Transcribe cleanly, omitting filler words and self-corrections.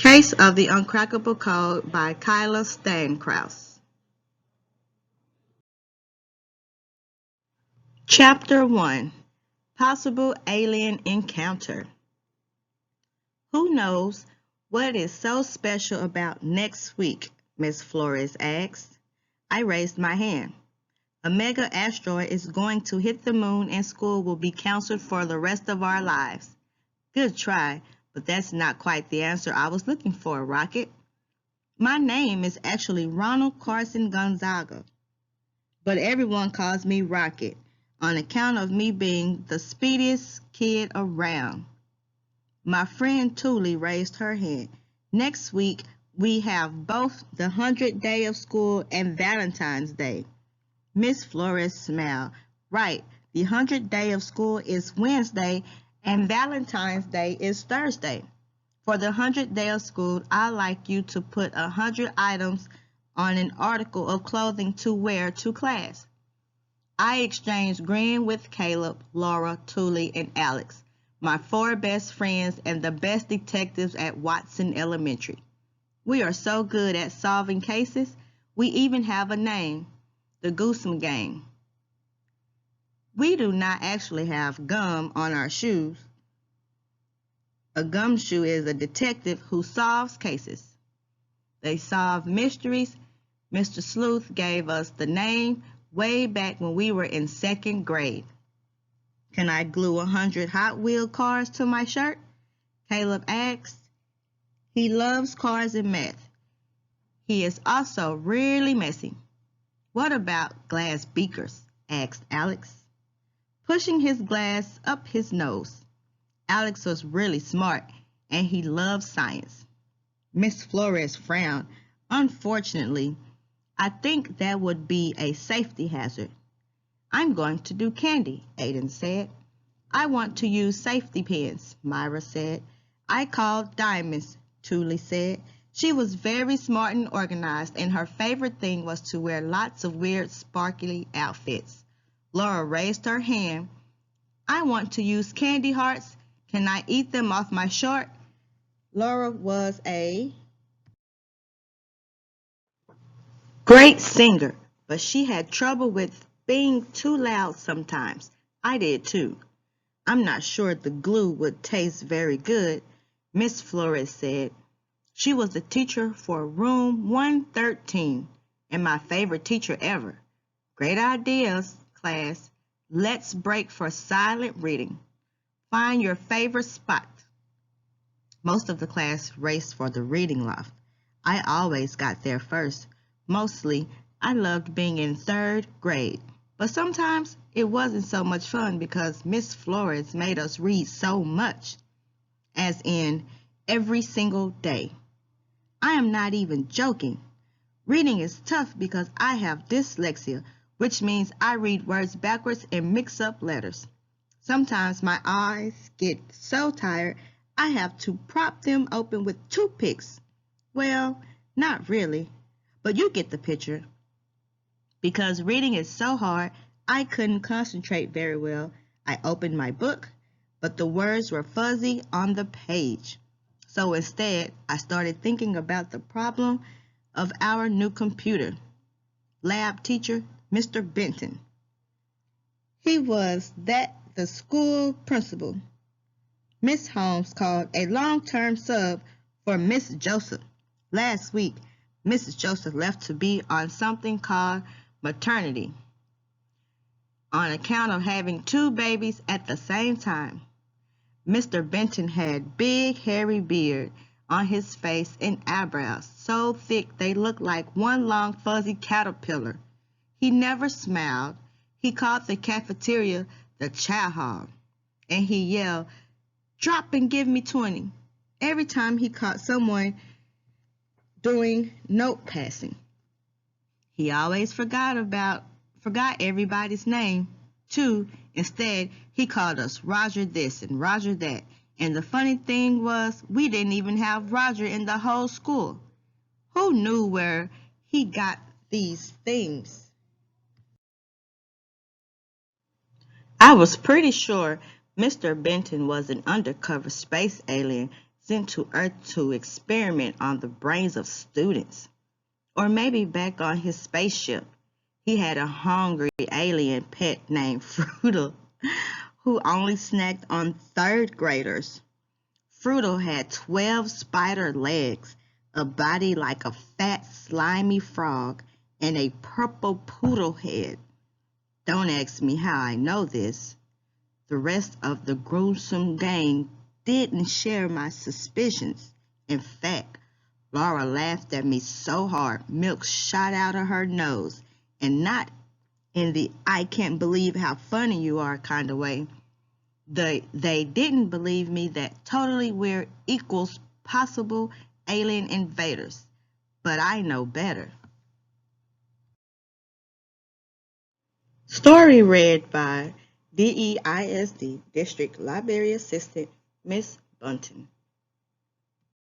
Case of the Uncrackable Code by Kyla Stankraus. Chapter 1. Possible Alien Encounter. Who knows what is so special about next week? Miss Flores asked. I raised my hand. A mega asteroid is going to hit the moon and school will be canceled for the rest of our lives. Good try, but that's not quite the answer I was looking for, Rocket. My name is actually Ronald Carson Gonzaga, but everyone calls me Rocket on account of me being the speediest kid around. My friend Thule raised her hand. Next week, we have both the 100th day of school and Valentine's Day. Miss Flores smiled. Right, the 100th day of school is Wednesday and Valentine's Day is Thursday. For the 100th day of school, I'd like you to put 100 items on an article of clothing to wear to class. I exchanged green with Caleb, Laura, Thule, and Alex, my 4 best friends and the best detectives at Watson Elementary. We are so good at solving cases, we even have a name, the Goosum Gang. We do not actually have gum on our shoes. A gumshoe is a detective who solves cases. They solve mysteries. Mr. Sleuth gave us the name way back when we were in 2nd grade. Can I glue 100 Hot Wheel cars to my shirt? Caleb asked. He loves cars and math. He is also really messy. What about glass beakers? Asked Alex, pushing his glass up his nose. Alex was really smart, and he loved science. Miss Flores frowned. Unfortunately, I think that would be a safety hazard. I'm going to do candy, Aiden said. I want to use safety pins, Myra said. I called diamonds, Thule said. She was very smart and organized, and her favorite thing was to wear lots of weird, sparkly outfits. Laura raised her hand. I want to use candy hearts. Can I eat them off my shirt? Laura was a great singer, but she had trouble with being too loud sometimes. I did too. I'm not sure the glue would taste very good, Miss Flores said. She was the teacher for room 113 and my favorite teacher ever. Great ideas, class. Let's break for silent reading. Find your favorite spot. Most of the class raced for the reading loft. I always got there first. Mostly, I loved being in 3rd grade. But sometimes it wasn't so much fun because Miss Flores made us read so much, as in every single day. I am not even joking. Reading is tough because I have dyslexia, which means I read words backwards and mix up letters. Sometimes my eyes get so tired I have to prop them open with toothpicks. Well, not really, but you get the picture. Because reading is so hard, I couldn't concentrate very well. I opened my book, but the words were fuzzy on the page. So instead, I started thinking about the problem of our new computer. Lab teacher, Mr. Benton. He was the school principal. Miss Holmes called a long-term sub for Miss Joseph. Last week, Mrs. Joseph left to be on something called maternity on account of having 2 babies at the same time. Mr. Benton had big hairy beard on his face and eyebrows so thick they looked like one long fuzzy caterpillar. He never smiled. He called the cafeteria the chow hall, and he yelled, "Drop and give me 20," every time he caught someone doing note passing. He always forgot everybody's name, too. Instead, he called us Roger this and Roger that. And the funny thing was, we didn't even have Roger in the whole school. Who knew where he got these things? I was pretty sure Mr. Benton was an undercover space alien sent to Earth to experiment on the brains of students. Or maybe back on his spaceship, he had a hungry alien pet named Frutal who only snacked on third graders. Frutal had 12 spider legs, a body like a fat, slimy frog, and a purple poodle head. Don't ask me how I know this. The rest of the gruesome gang didn't share my suspicions. In fact, Laura laughed at me so hard milk shot out of her nose, and not in the I can't believe how funny you are kind of way. They didn't believe me that totally weird equals possible alien invaders, but I know better. Story read by DEISD District Library Assistant Miss Bunton.